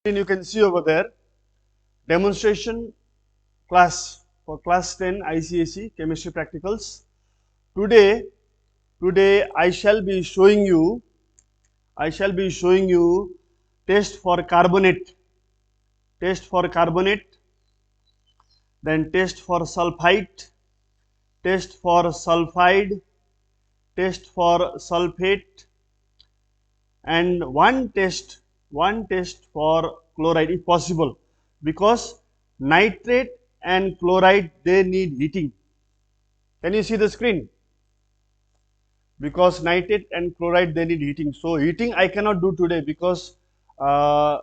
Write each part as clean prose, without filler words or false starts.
You can see over there demonstration class for class 10 ICSE chemistry practicals. Today I shall be showing you test for carbonate, then test for sulfite, test for sulfide, test for sulfate, and one test for chloride if possible, because nitrate and chloride they need heating. Can you see the screen? Because nitrate and chloride they need heating. So heating I cannot do today because uh,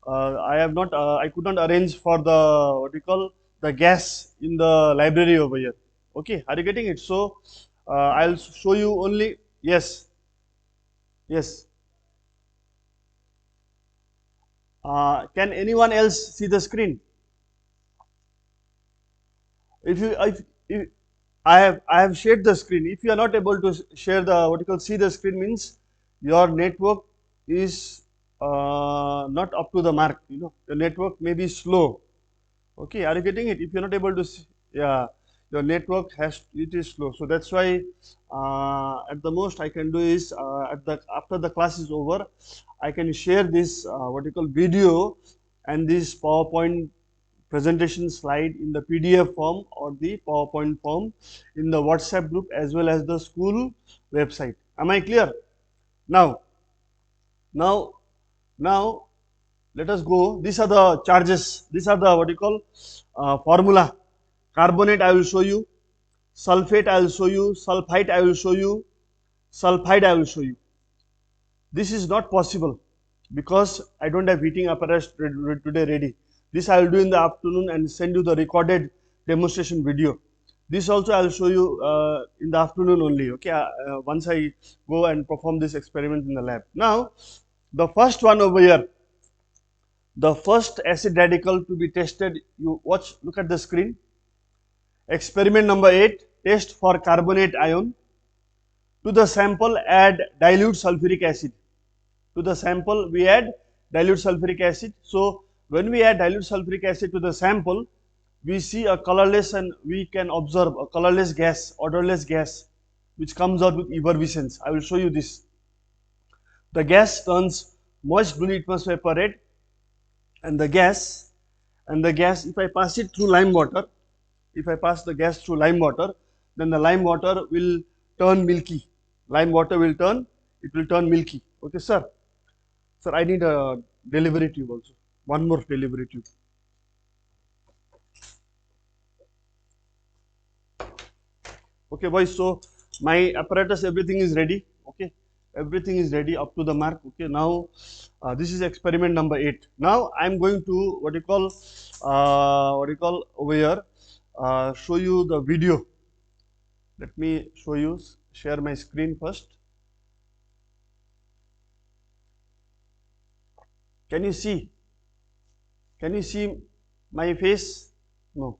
I could not arrange for the gas in the library over here. Okay, are you getting it? So I'll show you only. Yes, yes. Can anyone else see the screen? If I have shared the screen. If you are not able to share the see the screen, means your network is not up to the mark. The network may be slow. Okay, are you getting it? If you are not able to see, yeah, your network it is slow. So that's why at the most I can do is after the class is over, I can share this video and this PowerPoint presentation slide in the PDF form or the PowerPoint form in the WhatsApp group as well as the school website. Am I clear? Now, now, now, let us go. These are the charges. These are the formula. Carbonate I will show you. Sulfate I will show you. Sulfite I will show you. Sulfide I will show you. This is not possible because I don't have heating apparatus today ready. This I will do in the afternoon and send you the recorded demonstration video. This also I will show you in the afternoon only. Okay, once I go and perform this experiment in the lab. Now, the first one over here, the first acid radical to be tested. You watch, look at the screen. Experiment number 8, test for carbonate ion. To the sample add dilute sulfuric acid. To the sample we add dilute sulfuric acid. So when we add dilute sulfuric acid to the sample, we see a colorless and we can observe a colorless gas, odorless gas, which comes out with effervescence. I will show you this. The gas turns moist blue litmus paper red, and the gas, if I pass it through lime water, if I pass the gas through lime water, then the lime water will turn milky. Lime water will turn milky. Okay, sir. Sir, I need a delivery tube also. One more delivery tube. Okay, boys. So my apparatus, everything is ready. Okay, everything is ready up to the mark. Okay, now this is experiment number 8. Now I am going to over here show you the video. Let me show you. Share my screen first. Can you see? Can you see my face? No.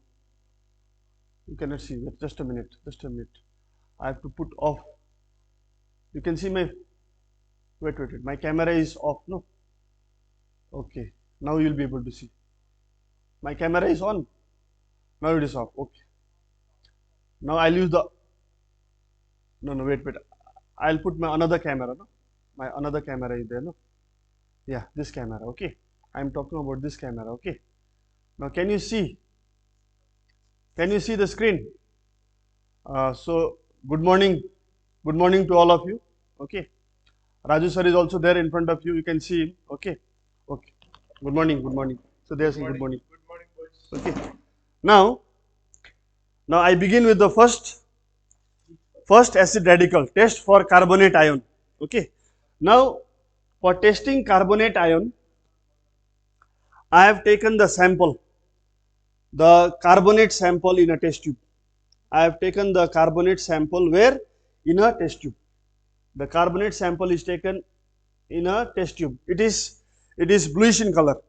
You cannot see. Just a minute. Just a minute. I have to put off. You can see my. Wait. My camera is off. No. Okay. Now you will be able to see. My camera is on. Now it is off. Okay. Now I'll use the. No. Wait. I'll put my another camera. No. My another camera is there. No. Yeah. This camera. Okay. I'm talking about this camera. Okay. Now can you see? Can you see the screen? So good morning to all of you. Okay. Raju sir is also there in front of you. You can see him. Okay. Okay. Good morning. So there's good morning. Good morning, boys. Okay. Now I begin with the first acid radical, test for carbonate ion. Okay. Now for testing carbonate ion, I have taken the sample, the carbonate sample in a test tube. I have taken the carbonate sample where? In a test tube. The carbonate sample is taken in a test tube. It is bluish in color,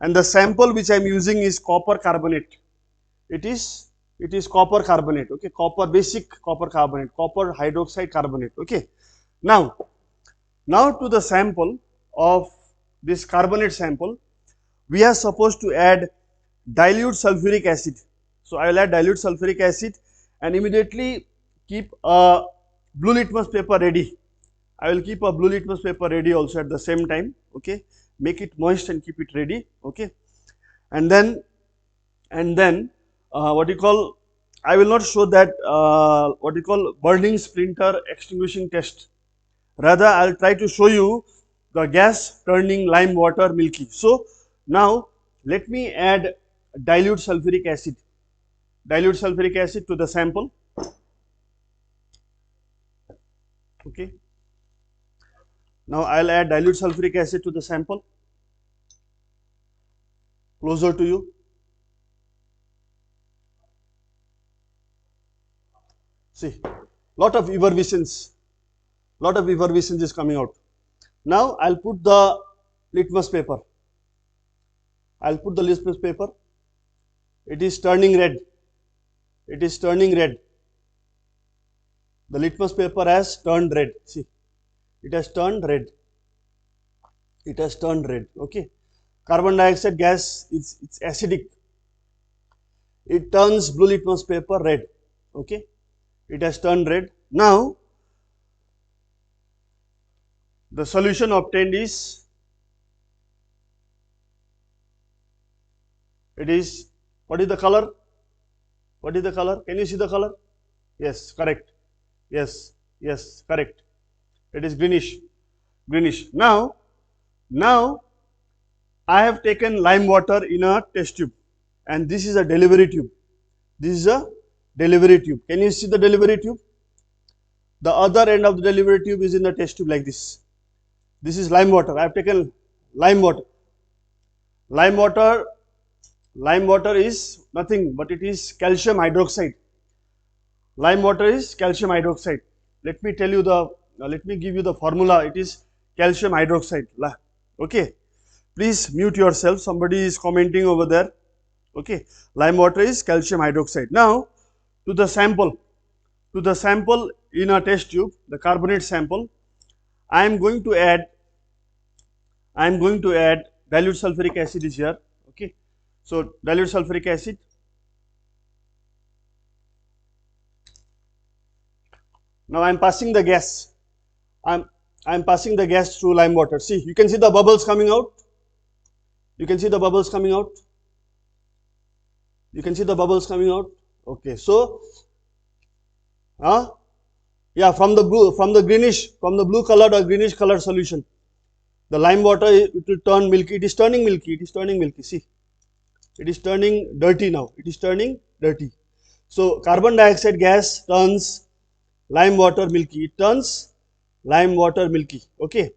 and the sample which I am using is copper carbonate. It is copper carbonate. Okay, basic copper carbonate, copper hydroxide carbonate. Okay. Now to the sample of this carbonate sample, we are supposed to add dilute sulfuric acid. So I will add dilute sulfuric acid and immediately keep a blue litmus paper ready. I will keep a blue litmus paper ready also at the same time, okay. Make it moist and keep it ready, okay. And then what you call, I will not show that what you call burning splinter extinguishing test. Rather, I will try to show you the gas turning lime water milky. So now let me add dilute sulfuric acid to the sample, okay. Now I will add dilute sulfuric acid to the sample, closer to you. See, lot of effervescence is coming out. Now I will put the litmus paper. It is turning red. The litmus paper has turned red. See, it has turned red. Okay. Carbon dioxide gas, it's acidic. It turns blue litmus paper red. Okay. It has turned red. Now the solution obtained is, what is the color? Can you see the color? Yes, correct. Yes, correct. It is greenish. Now I have taken lime water in a test tube and this is a delivery tube. Can you see the delivery tube? The other end of the delivery tube is in the test tube like this. This is lime water. I have taken lime water. Lime water is nothing but it is calcium hydroxide. Lime water is calcium hydroxide. Let me give you the formula. It is calcium hydroxide. Okay. Please mute yourself. Somebody is commenting over there. Okay. Lime water is calcium hydroxide. Now to the sample in a test tube, the carbonate sample, I am going to add dilute sulfuric acid is here. Okay. So dilute sulfuric acid. Now I am passing the gas. I am passing the gas through lime water. See, you can see the bubbles coming out. Okay. So, yeah, from the blue colored or greenish colored solution, the lime water, it will turn milky. It is turning milky. See, it is turning dirty now. So carbon dioxide gas turns lime water milky. Okay.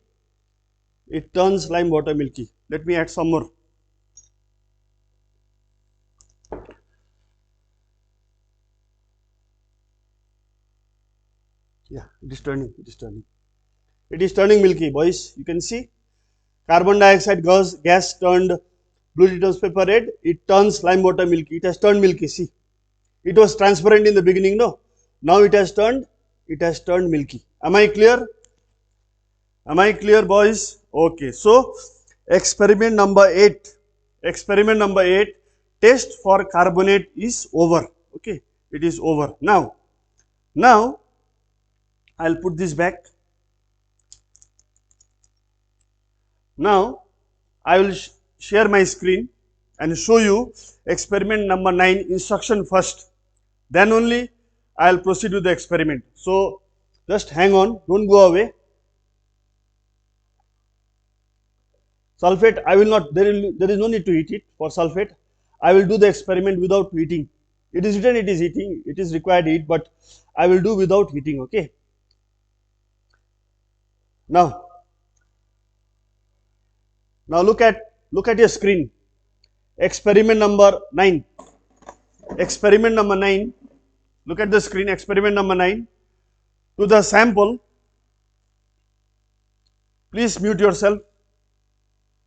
It turns lime water milky. Let me add some more. Yeah, it is turning milky, boys. You can see carbon dioxide gas turned blue litmus paper red. It turns lime water milky. It has turned milky. See, it was transparent in the beginning, no? Now it has turned milky. Am I clear, boys? Okay. So experiment number 8. Test for carbonate is over. Okay, it is over. Now I will put this back. Now I will share my screen and show you experiment number 9 instruction first. Then only I will proceed with the experiment. So just hang on, don't go away. Sulfate, I will not, there is no need to heat it for sulfate. I will do the experiment without heating. It is written it is heating, it is required heat, but I will do without heating, okay. Now look at your screen. Experiment number 9. Look at the screen. Experiment number 9. To the sample, please mute yourself.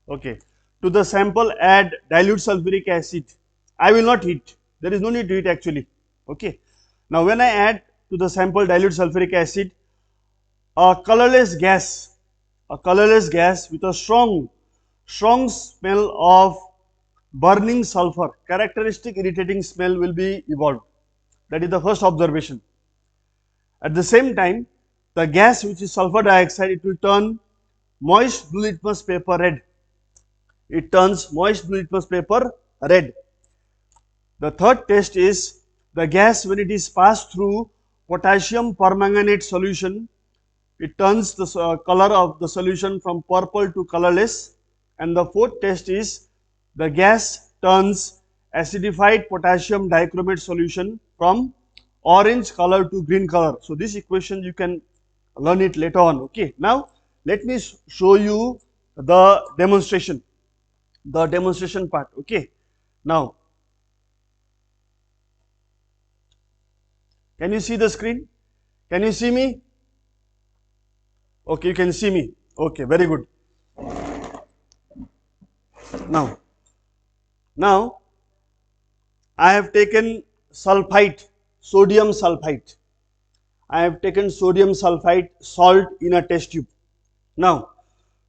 Okay. To the sample, add dilute sulfuric acid. I will not heat. There is no need to heat actually. Okay. Now when I add to the sample dilute sulfuric acid, a colorless gas with a strong smell of burning sulfur, characteristic irritating smell will be evolved. That is the first observation. At the same time, the gas which is sulfur dioxide, it will turn moist blue litmus paper red. It turns moist blue litmus paper red. The third test is the gas when it is passed through potassium permanganate solution, it turns the color of the solution from purple to colorless. And the fourth test is the gas turns acidified potassium dichromate solution from orange color to green color. So, this equation you can learn it later on. Okay. Now, let me show you the demonstration part. Okay. Now, can you see the screen? Can you see me? Okay, you can see me. Okay, very good. Now I have taken sulphite, sodium sulphite. I have taken sodium sulphite salt in a test tube. Now,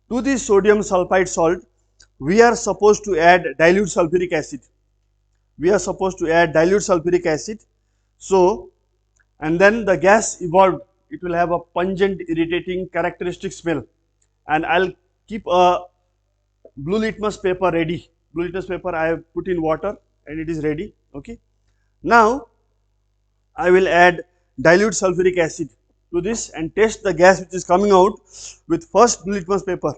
to this sodium sulphite salt, we are supposed to add dilute sulfuric acid. So, and then the gas evolved. It will have a pungent, irritating, characteristic smell. And I'll keep a blue litmus paper ready. Blue litmus paper I have put in water and it is ready. Okay. Now, I will add dilute sulfuric acid to this and test the gas which is coming out with first blue litmus paper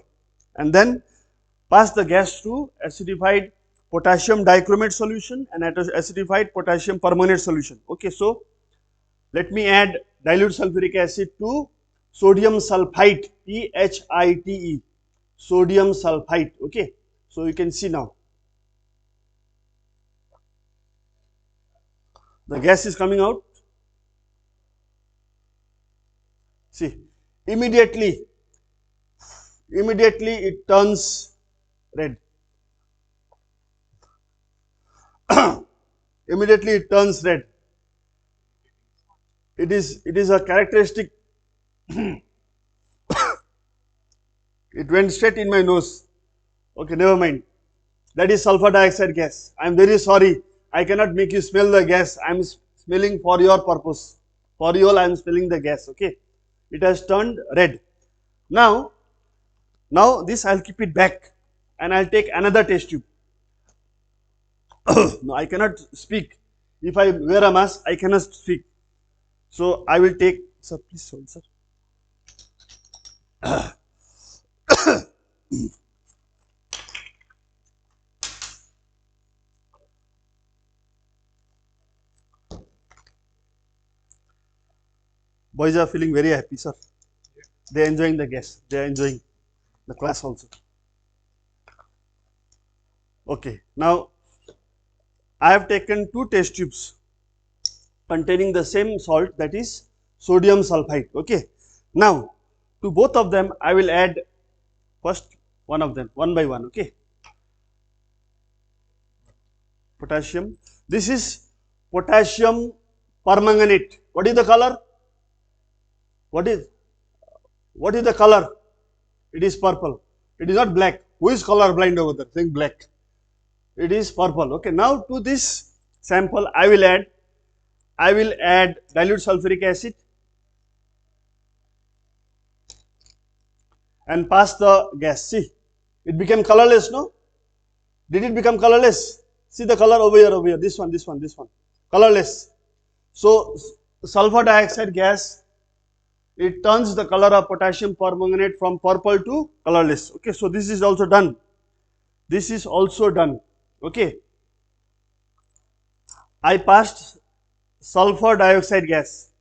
and then pass the gas through acidified potassium dichromate solution and acidified potassium permanganate solution. Okay. So, let me add dilute sulfuric acid to sodium sulphite, PHITE, sodium sulphite. Okay. So, you can see now the gas is coming out. See, immediately it turns red. Immediately it turns red. It is a characteristic. It went straight in my nose. Okay, never mind. That is sulfur dioxide gas. I am very sorry. I cannot make you smell the gas. I am smelling for your purpose. For you all, I am smelling the gas. Okay. It has turned red. Now this I will keep it back and I will take another test tube. No, I cannot speak. If I wear a mask, I cannot speak. So, I will take, sir, please hold, sir. Boys are feeling very happy, sir. They are enjoying the gas. They are enjoying the class also. Okay. Now, I have taken two test tubes containing the same salt, that is sodium sulphite. Okay. Now, to both of them I will add first one of them one by one. Okay. Potassium. This is potassium permanganate. What is the color? What is the color? It is purple. It is not black. Who is color blind over there saying black? It is purple. Okay. Now, to this sample I will add dilute sulfuric acid and pass the gas. See, it became colorless, no? Did it become colorless? See the color over here, this one, colorless. So, sulfur dioxide gas, it turns the color of potassium permanganate from purple to colorless. Okay, so this is also done. Okay. I passed sulfur dioxide gas,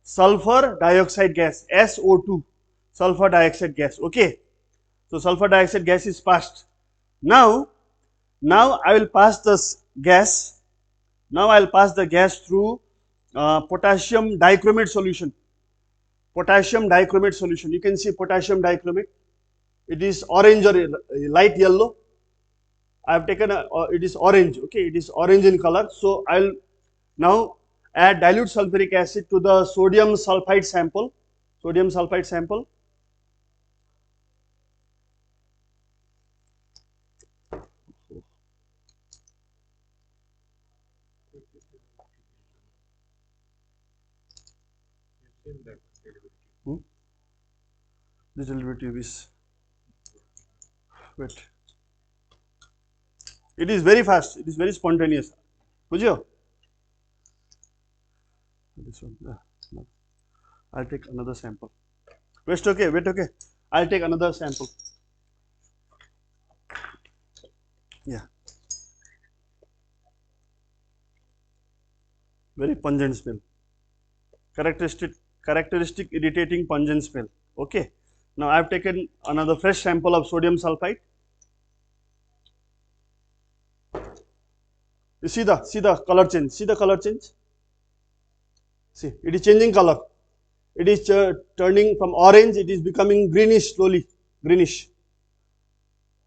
SO2, sulfur dioxide gas. Okay. So, sulfur dioxide gas is passed. Now I will pass this gas. Now I will pass the gas through potassium dichromate solution. You can see potassium dichromate. It is orange or light yellow. I have taken it is orange. Okay, it is orange in color. So I will now add dilute sulfuric acid to the sodium sulphite sample. Hmm? This derivative is, wait, it is very fast, it is very spontaneous. Bujho? This one, no. I'll take another sample. Wait, okay, wait, okay. I'll take another sample. Yeah. Very pungent smell. Characteristic irritating pungent smell. Okay. Now I have taken another fresh sample of sodium sulfite. You see the color change. See the color change. See, it is changing color. It is turning from orange. It is becoming greenish slowly. Greenish.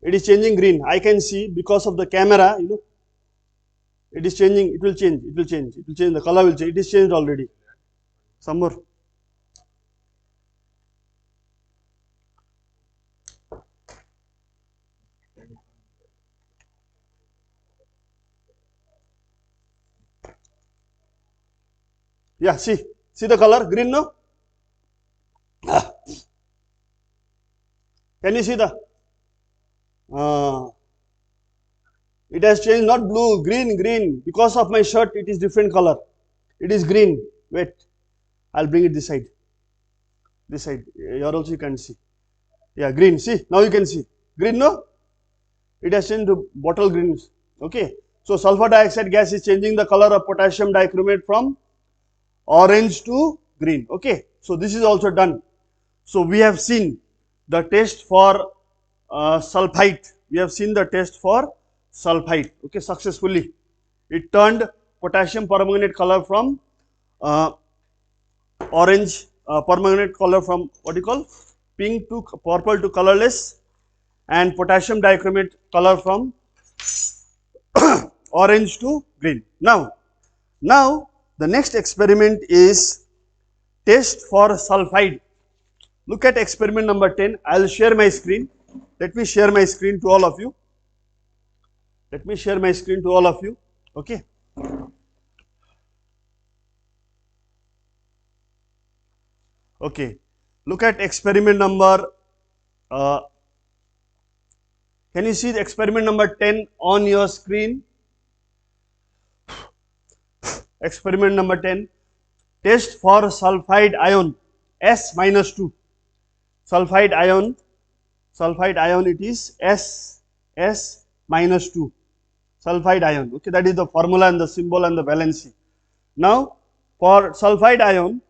It is changing green. I can see because of the camera. You know, it is changing. It will change. It will change. It will change. The color will change. It is changed already. Some more. Yeah, see the color green, no? Ah. Can you see the? It has changed, not blue, green. Because of my shirt, it is different color. It is green. Wait, I'll bring it this side. This side. Here also you can see. Yeah, green. See, now you can see. Green, no? It has changed to bottle green. Okay. So sulfur dioxide gas is changing the color of potassium dichromate from orange to green. Okay. So this is also done. So we have seen the test for sulfite. We have seen the test for sulfite. Okay, successfully. It turned potassium permanganate color from orange, permanganate color from what you call pink to purple to colorless, and potassium dichromate color from orange to green. Now the next experiment is test for sulfide. Look at experiment number 10. I will share my screen. Let me share my screen to all of you. Let me share my screen to all of you. Okay. Okay. Look at experiment number. Can you see the experiment number 10 on your screen? Experiment number 10. Test for sulfide ion S minus 2. Sulfide ion it is S minus 2. Sulfide ion. Okay, that is the formula and the symbol and the valency. Now, for sulfide ion,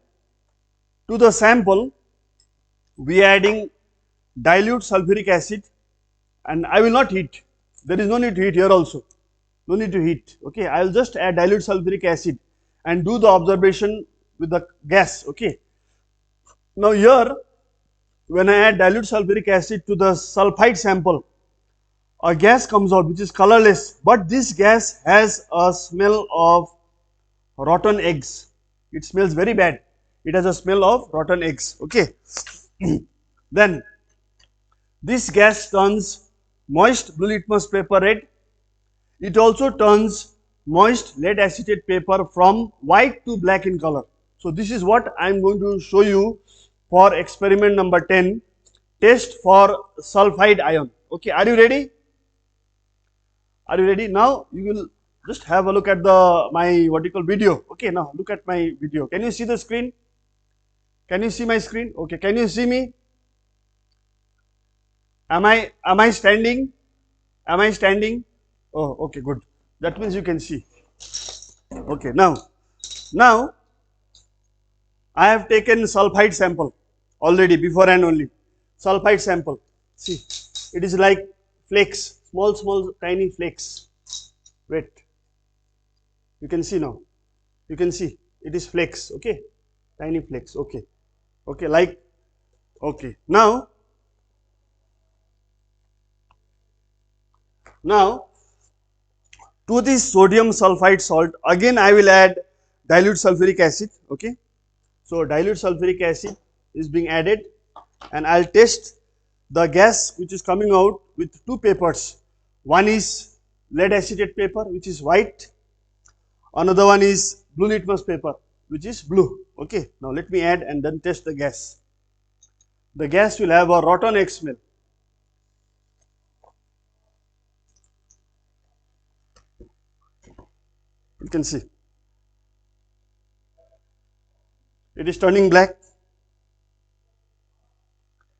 to the sample, we are adding dilute sulfuric acid, and I will not heat. There is no need to heat here also. No need to heat. Okay, I will just add dilute sulfuric acid and do the observation with the gas. Okay. Now here, when I add dilute sulfuric acid to the sulfide sample, a gas comes out which is colorless, but this gas has a smell of rotten eggs. It smells very bad. It has a smell of rotten eggs. Okay. Then this gas turns moist blue litmus paper red. It also turns moist lead acetate paper from white to black in color. So this is what I am going to show you for experiment number 10, test for sulfide ion. Okay, are you ready? Are you ready? Now you will just have a look at the my vertical video. Okay, now look at my video. Can you see the screen? Can you see my screen? Okay, can you see me? Am I standing? Am I standing? Oh, okay, good. That means you can see. Okay, now I have taken sulfide sample already beforehand only. Sulfide sample. See, it is like flakes, small tiny flakes. Wait, you can see now. You can see it is flakes. Okay, tiny flakes. Okay, okay, like okay. Now to this sodium sulfide salt, again I will add dilute sulfuric acid. Okay, so dilute sulfuric acid is being added, and I'll test the gas which is coming out with two papers. One is lead acetate paper which is white, another one is blue litmus paper. which is blue. Okay, now let me add and then test the gas. The gas will have a rotten egg smell. You can see it is turning black.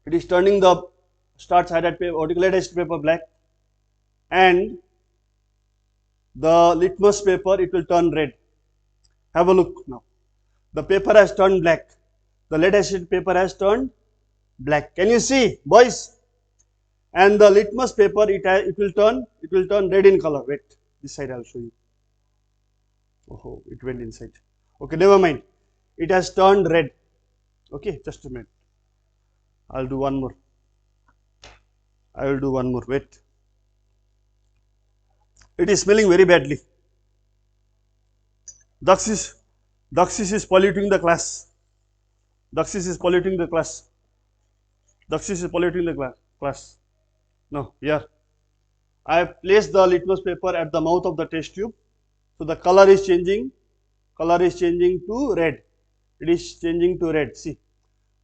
It is turning the starch hydrate paper, vertical adhesive paper black, and the litmus paper it will turn red. Have a look now. The paper has turned black. The lead acid paper has turned black. Can you see, boys? And the litmus paper it will turn red in color. Wait, this side I will show you. Oh, it went inside. Okay, never mind. It has turned red. Okay, just a minute. I'll do one more. I will do one more. Wait. It is smelling very badly. Daxis is polluting the class. Daxis is polluting the class. Daxis is polluting the class. No, here. I have placed the litmus paper at the mouth of the test tube. So the color is changing. Color is changing to red. It is changing to red. See,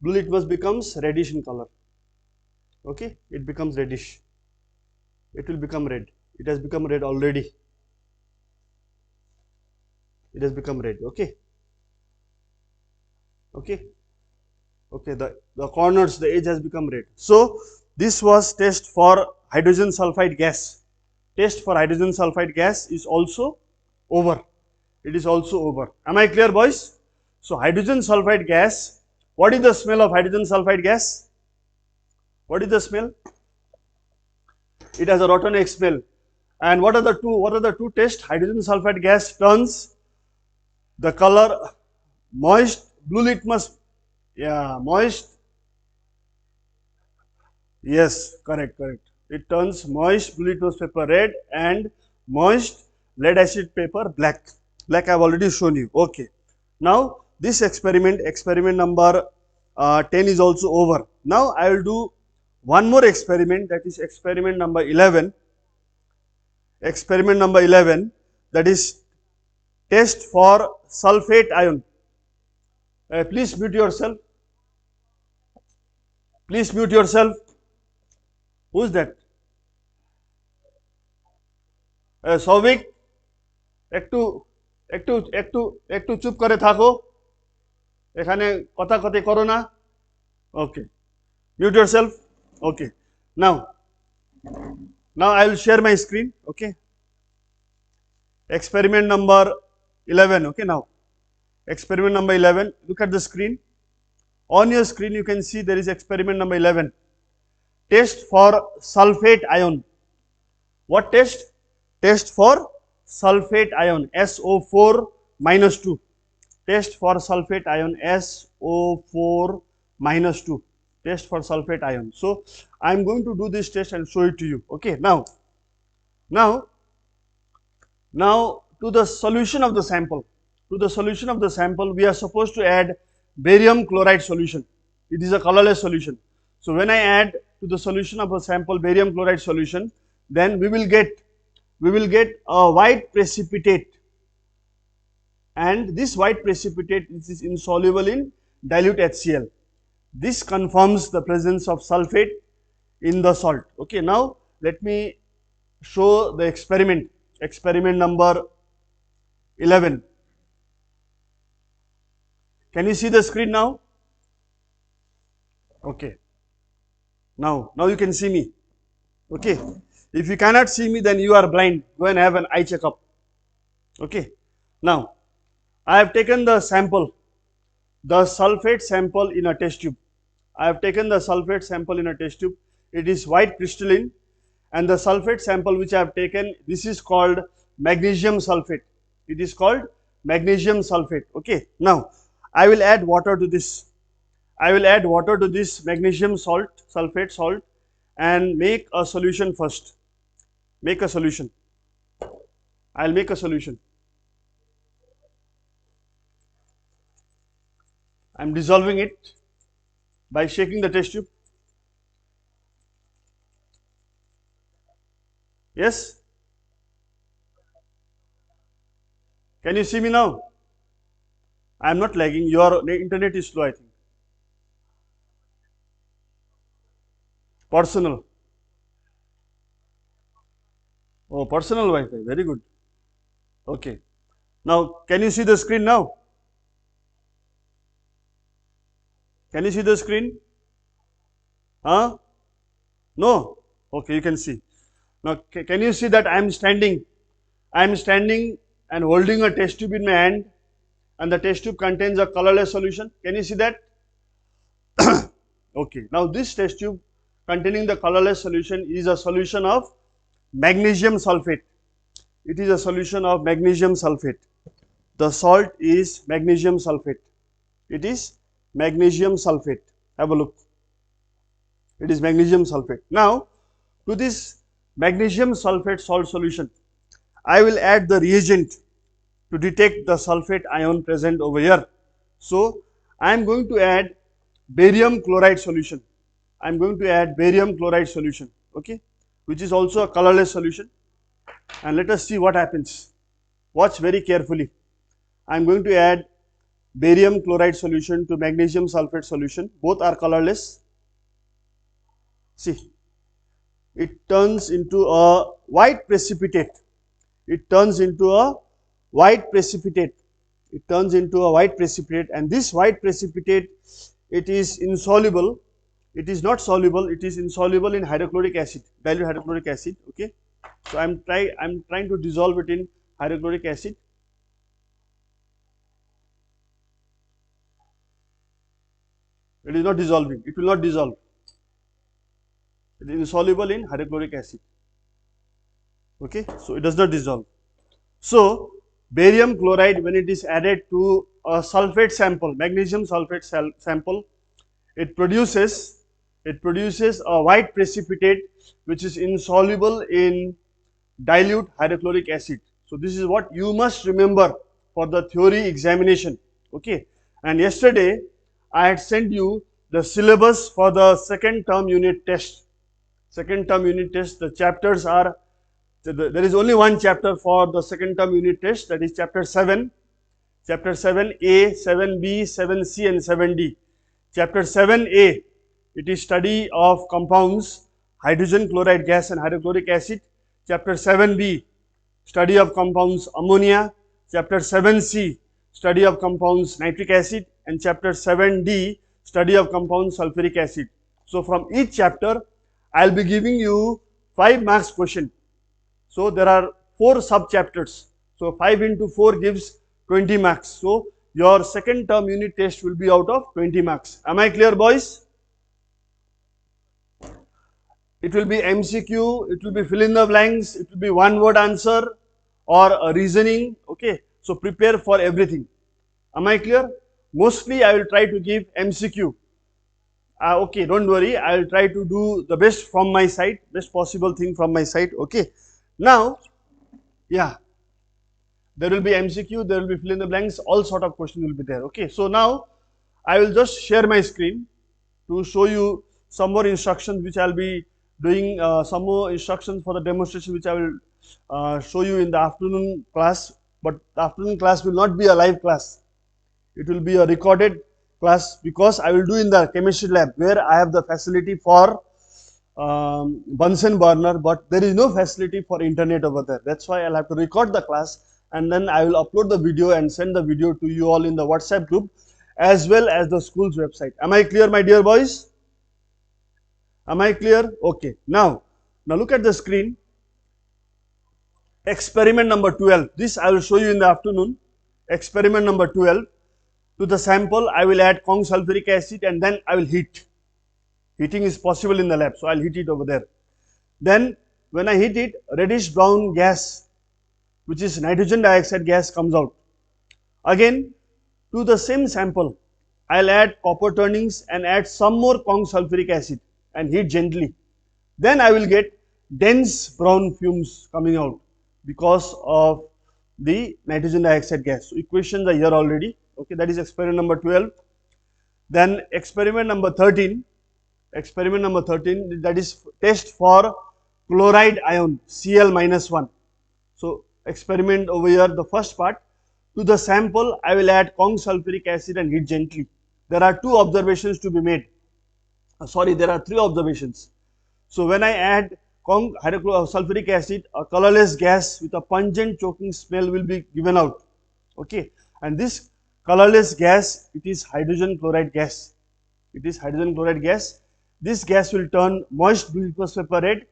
blue litmus becomes reddish in color. Okay, it becomes reddish. It will become red. It has become red already. It has become red. Okay. Okay. Okay. The corners, the edge has become red. So this was test for hydrogen sulfide gas. Test for hydrogen sulfide gas is also over. It is also over. Am I clear, boys? So hydrogen sulfide gas. What is the smell of hydrogen sulfide gas? What is the smell? It has a rotten egg smell. And what are the two tests? Hydrogen sulfide gas turns the color moist, blue litmus, yeah, moist. Yes, correct. It turns moist blue litmus paper red and moist lead acid paper black. Black I have already shown you. Okay. Now this experiment number 10 is also over. Now I will do one more experiment, that is experiment number 11. Experiment number 11, that is test for sulfate ion. Please mute yourself. Please mute yourself. Who is that? Souvik একটু একটু একটু একটু চুপ করে থাকো, এখানে কথা কথা করো না। Okay, mute yourself. Okay, now I will share my screen. Okay, experiment number 11. Okay, now experiment number 11, look at the screen. On your screen you can see there is experiment number 11, test for sulfate ion. What test? Test for sulfate ion, SO4 minus 2. Test for sulfate ion, SO4 minus 2. Test for sulfate ion. So I am going to do this test and show it to you. Okay, now to the solution of the sample. To the solution of the sample, we are supposed to add barium chloride solution. It is a colorless solution. So when I add to the solution of a sample barium chloride solution, then we will get a white precipitate, and this white precipitate is insoluble in dilute HCl. This confirms the presence of sulfate in the salt. Okay, now let me show the experiment number 11. Can you see the screen now? Okay, now you can see me. Okay, if you cannot see me, then you are blind. Go and have an eye checkup. Okay, now I have taken the sample, the sulfate sample in a test tube. I have taken the sulfate sample in a test tube. It is white crystalline, and the sulfate sample which I have taken, this is called magnesium sulfate. It is called magnesium sulfate. Okay, now I will add water to this. I will add water to this magnesium sulfate salt, and make a solution first. Make a solution. I will make a solution. I am dissolving it by shaking the test tube. Yes? Can you see me now? I am not lagging. Your internet is slow, I think. Personal. Oh, personal Wi-Fi. Very good. Okay. Now, can you see the screen now? Can you see the screen? Huh? No? Okay, you can see. Now, can you see that I am standing? I am standing and holding a test tube in my hand, and the test tube contains a colorless solution. Can you see that? Okay. Now, this test tube containing the colorless solution is a solution of magnesium sulfate. It is a solution of magnesium sulfate. The salt is magnesium sulfate. It is magnesium sulfate. Have a look. It is magnesium sulfate. Now, to this magnesium sulfate salt solution, I will add the reagent to detect the sulfate ion present over here. So, I am going to add barium chloride solution. I am going to add barium chloride solution, okay, which is also a colorless solution, and let us see what happens. Watch very carefully. I am going to add barium chloride solution to magnesium sulfate solution. Both are colorless. See, it turns into a white precipitate. It turns into a white precipitate. It turns into a white precipitate, and this white precipitate, it is insoluble. It is not soluble. It is insoluble in hydrochloric acid, dilute hydrochloric acid. Okay. So I'm trying to dissolve it in hydrochloric acid. It is not dissolving. It will not dissolve. It is insoluble in hydrochloric acid. Okay. So it does not dissolve. So barium chloride, when it is added to a sulfate sample, magnesium sulfate sample, it produces a white precipitate which is insoluble in dilute hydrochloric acid. So this is what you must remember for the theory examination. Okay. And yesterday I had sent you the syllabus for the second term unit test. Second term unit test, the chapters are, there is only one chapter for the second term unit test, that is chapter 7. Chapter 7A, 7B, 7C and 7D. Chapter 7A, it is study of compounds, hydrogen chloride gas and hydrochloric acid. Chapter 7B, study of compounds, ammonia. Chapter 7C, study of compounds, nitric acid. And chapter 7D, study of compounds, sulfuric acid. So from each chapter, I will be giving you 5 marks question. So there are 4 sub chapters. So 5 into 4 gives 20 marks. So your second term unit test will be out of 20 marks. Am I clear, boys? It will be MCQ, it will be fill in the blanks, it will be one word answer or a reasoning. Okay. So prepare for everything. Am I clear? Mostly I will try to give MCQ. Okay, don't worry, I will try to do the best from my side, best possible thing from my side. Okay. Now, yeah, there will be MCQ, there will be fill in the blanks, all sort of questions will be there. Okay. So now I will just share my screen to show you some more instructions which I will be doing, some more instructions for the demonstration which I will show you in the afternoon class. But the afternoon class will not be a live class. It will be a recorded class because I will do in the chemistry lab where I have the facility for Bunsen burner, but there is no facility for internet over there. That's why I'll have to record the class and then I will upload the video and send the video to you all in the WhatsApp group as well as the school's website. Am I clear, my dear boys? Am I clear? Okay. Now look at the screen. Experiment number 12. This I will show you in the afternoon. Experiment number 12. To the sample, I will add Kong sulfuric acid and then I will heat. Heating is possible in the lab, so I will heat it over there. Then when I heat it, reddish brown gas, which is nitrogen dioxide gas, comes out. Again, to the same sample, I will add copper turnings and add some more Kong sulfuric acid and heat gently. Then I will get dense brown fumes coming out because of the nitrogen dioxide gas. So equations are here already. Okay, that is experiment number 12. Then experiment number 13. Experiment number 13, that is test for chloride ion, Cl-1. So experiment over here, the first part, To the sample, I will add Kong sulfuric acid and heat gently. There are two observations to be made. Sorry, there are three observations. So when I add Kong sulfuric acid, a colorless gas with a pungent choking smell will be given out. Okay, and this colorless gas, it is hydrogen chloride gas. It is hydrogen chloride gas. This gas will turn moist blue litmus paper red,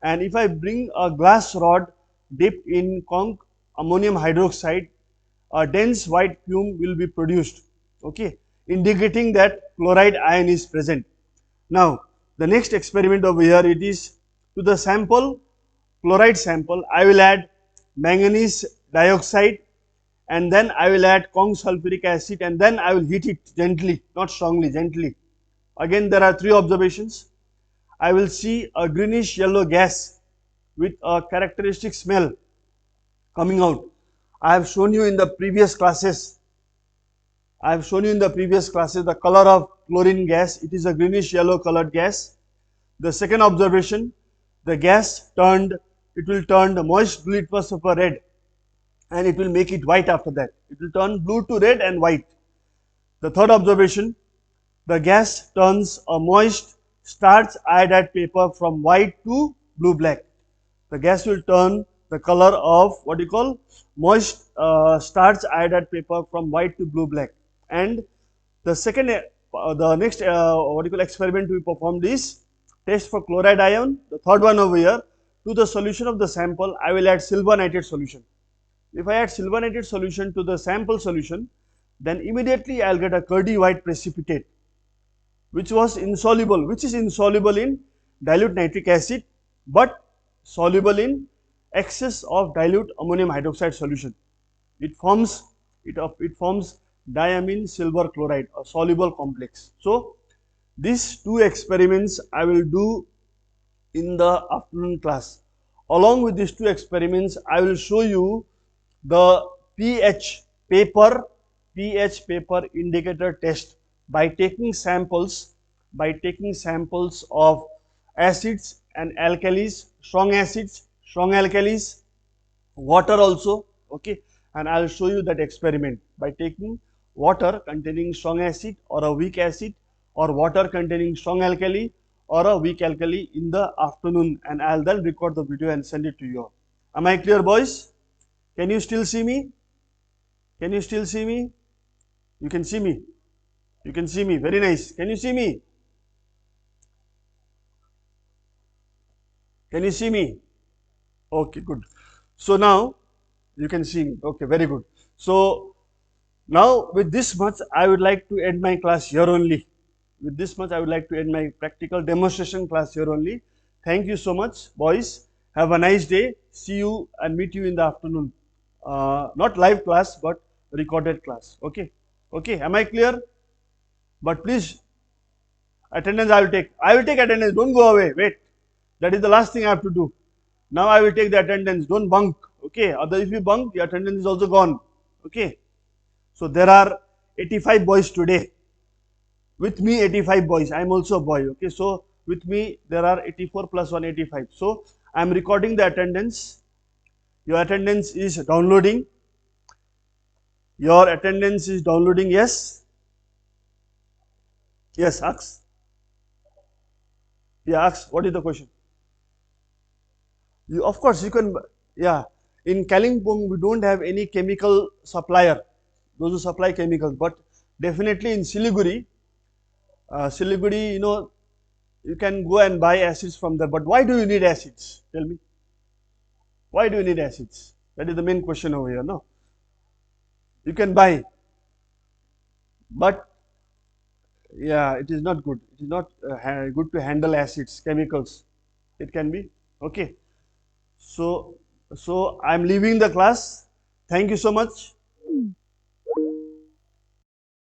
and if I bring a glass rod dipped in Kong ammonium hydroxide, a dense white fume will be produced, okay, indicating that chloride ion is present. Now, the next experiment over here, it is to the sample, chloride sample, I will add manganese dioxide, and then I will add Kong sulfuric acid, and then I will heat it gently, not strongly, gently. Again, there are three observations. I will see a greenish yellow gas with a characteristic smell coming out. I have shown you in the previous classes. The color of chlorine gas. It is a greenish yellow colored gas. The second observation, the gas it will turn the moist blue litmus paper red, and it will make it white after that. It will turn blue to red and white. The third observation, the gas turns a moist starch iodide paper from white to blue black. The gas will turn the color of what you call moist starch iodide paper from white to blue black. And the second, the next what you call experiment we performed is test for chloride ion. The third one over here, to the solution of the sample, I will add silver nitrate solution. If I add silver nitrate solution to the sample solution, then immediately I will get a curdy white precipitate, which is insoluble in dilute nitric acid, but soluble in excess of dilute ammonium hydroxide solution. It forms diamine silver chloride, a soluble complex. So these two experiments I will do in the afternoon class. Along with these two experiments, I will show you the pH paper indicator test by taking samples of acids and alkalis, strong acids, strong alkalis, water also, okay, and I will show you that experiment by taking water containing strong acid or a weak acid, or water containing strong alkali or a weak alkali in the afternoon, and I will then record the video and send it to you. Am I clear, boys? Can you still see me? Can you still see me? You can see me. You can see me. Very nice. Can you see me? Can you see me? Okay, good. So now you can see me. Okay, very good. So now with this much, I would like to end my class here only. With this much, I would like to end my practical demonstration class here only. Thank you so much, boys. Have a nice day. See you and meet you in the afternoon. Not live class, but recorded class. Okay. Okay. Am I clear? But please, attendance I will take. I will take attendance. Don't go away. Wait. That is the last thing I have to do. Now I will take the attendance. Don't bunk. Okay. Otherwise, if you bunk, the attendance is also gone. Okay. So there are 85 boys today. With me, 85 boys. I am also a boy. Okay. So with me, there are 84 plus 1, 85. So I am recording the attendance. Your attendance is downloading. Your attendance is downloading. Yes. Yes. Ask. Yeah. Ask. What is the question? You, of course, you can. Yeah. In Kalimpong, we don't have any chemical supplier. Those who supply chemicals, but definitely in Siliguri, you know, you can go and buy acids from there. But why do you need acids? Tell me. Why do you need acids? That is the main question over here, no? You can buy, but yeah, it is not good. It is not good to handle acids, chemicals. It can be, okay. So I am leaving the class. Thank you so much.